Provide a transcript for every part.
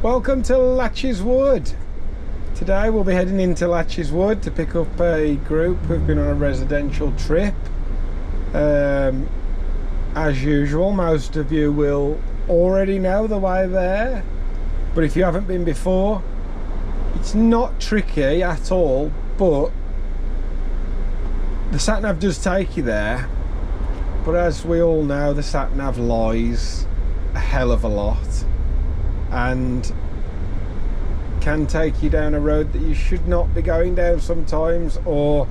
Welcome to Laches Wood. Today we'll be heading into Laches Wood to pick up a group who've been on a residential trip. As usual, most of you will already know the way there, but if you haven't been before, it's not tricky at all, but the sat-nav does take you there. But as we all know, the sat-nav lies a hell of a lot and can take you down a road that you should not be going down sometimes, or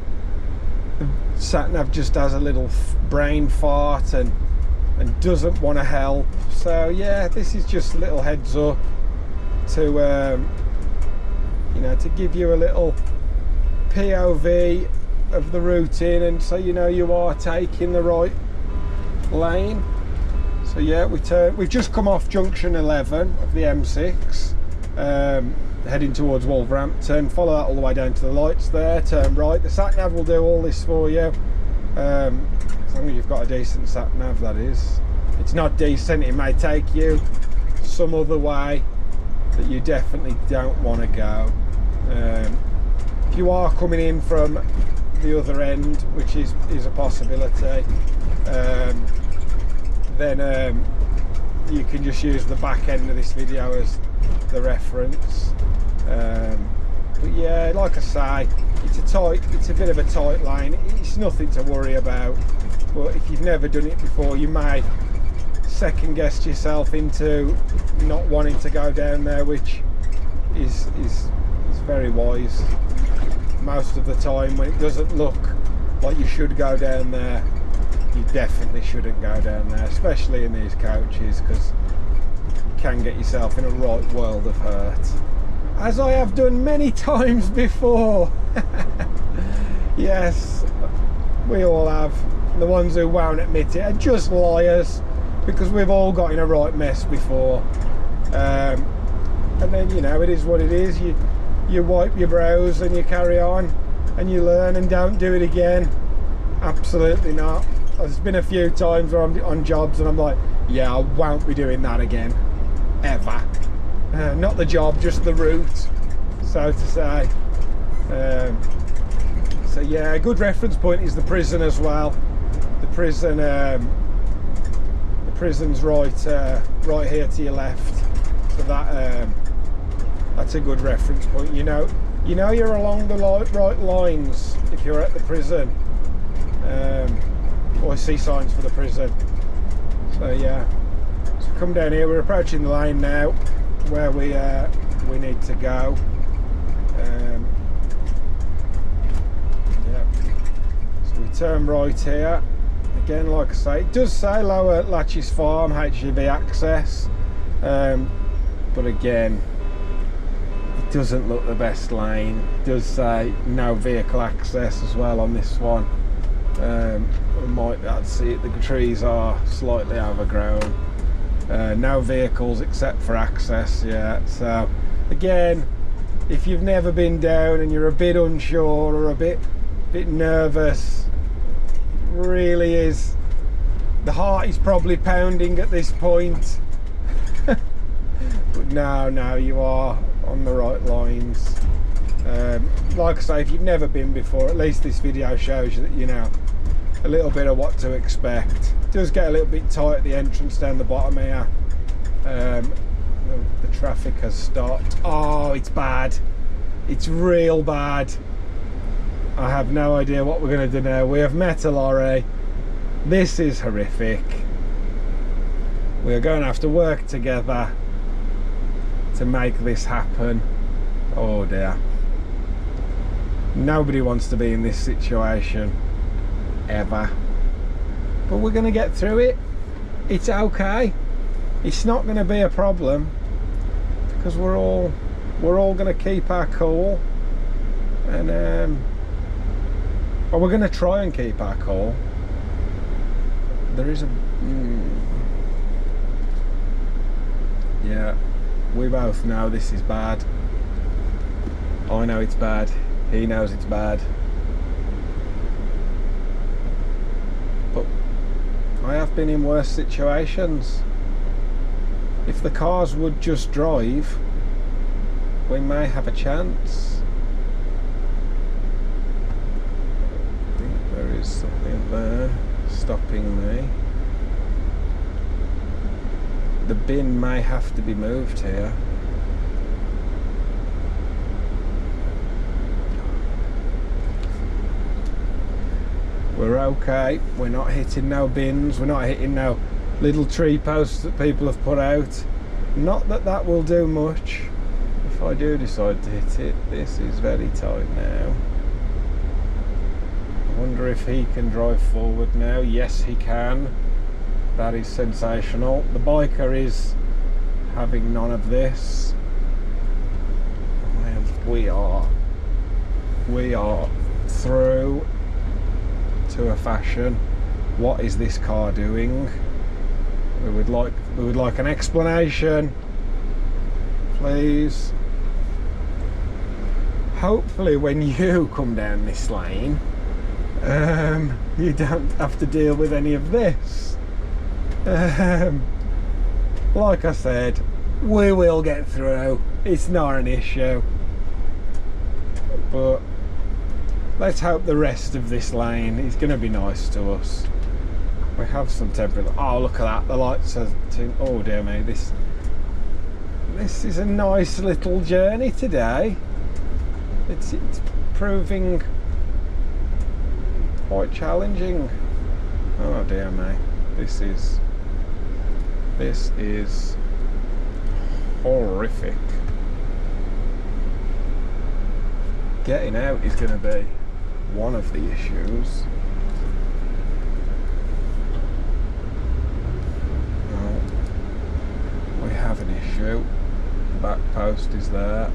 the sat-nav just has a little brain fart and doesn't want to help. So yeah, this is just a little heads up to you know, to give you a little POV of the routing, and so you know you are taking the right lane. So yeah, we've just come off junction 11 of the M6, heading towards Wolverhampton. Follow that all the way down to the lights there, turn right. The sat-nav will do all this for you, as long as you've got a decent sat-nav, that is. If it's not decent, it may take you some other way that you definitely don't want to go. If you are coming in from the other end, which is a possibility, then you can just use the back end of this video as the reference. But yeah, like I say, it's a bit of a tight lane. It's nothing to worry about, but if you've never done it before, you may second guess yourself into not wanting to go down there, which is very wise. Most of the time, when it doesn't look like you should go down there, you definitely shouldn't go down there, especially in these coaches, because you can get yourself in a right world of hurt, as I have done many times before. Yes, we all have. The ones who won't admit it are just liars, because we've all got in a right mess before. And then, you know, it is what it is. You wipe your brows and you carry on and you learn, and don't do it again. Absolutely not. There's been a few times where I'm on jobs and I'm like, yeah, I won't be doing that again, ever. Not the job, just the route, so to say. So yeah, a good reference point is the prison as well. The prison's right here to your left. So that's a good reference point. You know you're along the right lines if you're at the prison. Or see signs for the prison. So yeah, so come down here. We're approaching the lane now where we need to go. Yeah, so we turn right here. Again, like I say, it does say Lower Laches Farm HGV access, but again, it doesn't look the best lane. It does say no vehicle access as well on this one. We might be able to see it, the trees are slightly overgrown. No vehicles except for access yet. So again, if you've never been down and you're a bit unsure or a bit nervous, it really is, the heart is probably pounding at this point. But no, you are on the right lines. Like I say, if you've never been before, at least this video shows you that you know a little bit of what to expect. It does get a little bit tight at the entrance down the bottom here. The traffic has stopped. Oh, it's bad. It's real bad. I have no idea what we're going to do now. We have met a lorry. This is horrific. We're going to have to work together to make this happen. Oh dear. Nobody wants to be in this situation, ever. But we're going to get through it. It's okay. It's not going to be a problem, because we're all going to keep our cool, and well, we're going to try and keep our cool. There is a yeah, we both know this is bad. I know it's bad. He knows it's bad. But I have been in worse situations. If the cars would just drive, we may have a chance. I think there is something there stopping me. The bin may have to be moved here. We're okay. We're not hitting no bins. We're not hitting no little tree posts that people have put out. Not that that will do much. If I do decide to hit it, this is very tight now. I wonder if he can drive forward now. Yes, he can. That is sensational. The biker is having none of this. And we are through to a fashion. What is this car doing? We would like an explanation, please. Hopefully when you come down this lane, you don't have to deal with any of this. Like I said, we will get through. It's not an issue. But let's hope the rest of this lane is going to be nice to us. We have some temporary... Oh, look at that. The lights are... Oh, dear me. This is a nice little journey today. It's proving quite challenging. Oh, dear me. This is horrific. Getting out is going to be one of the issues. We have an issue. The back post is there.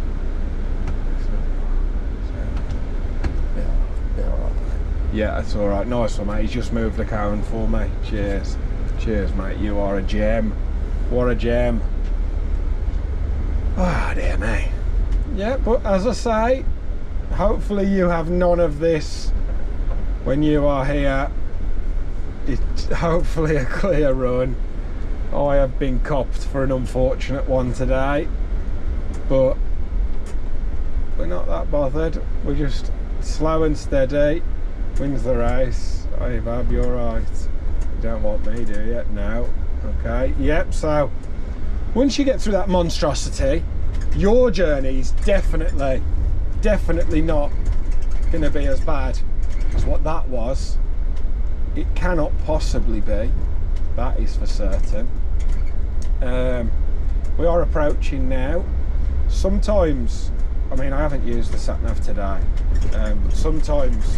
Yeah, that's alright. Nice one, mate. He's just moved the cone for me. Cheers. Cheers, mate. You are a gem. What a gem. Oh, dear me. Yeah, but as I say, hopefully you have none of this when you are here. It's hopefully a clear run. I have been copped for an unfortunate one today, but we're not that bothered. We're just slow and steady. Wins the race. Hey, Bob, you're right. You don't want me, do you? No. Okay. Yep. So once you get through that monstrosity, your journey is definitely not going to be as bad as what that was. It cannot possibly be. That is for certain. We are approaching now. Sometimes, I mean, I haven't used the sat-nav today, but sometimes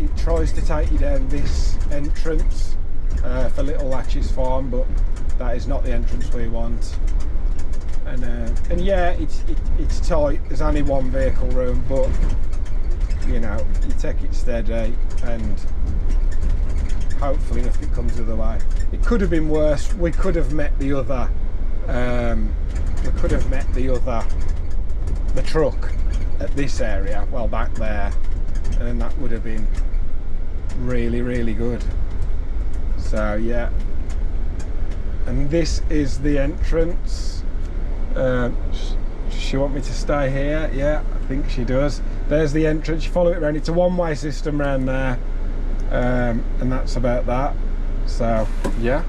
it tries to take you down this entrance for Little Laches farm, but that is not the entrance we want. And yeah, it's tight. There's only one vehicle room, but you know, you take it steady and hopefully nothing comes the other way. It could have been worse. We could have met the other. The truck at this area, well, back there, and that would have been really, really good. So yeah, and this is the entrance. Does she want me to stay here? Yeah, I think she does. There's the entrance. You follow it around. It's a one-way system around there. And that's about that. So yeah.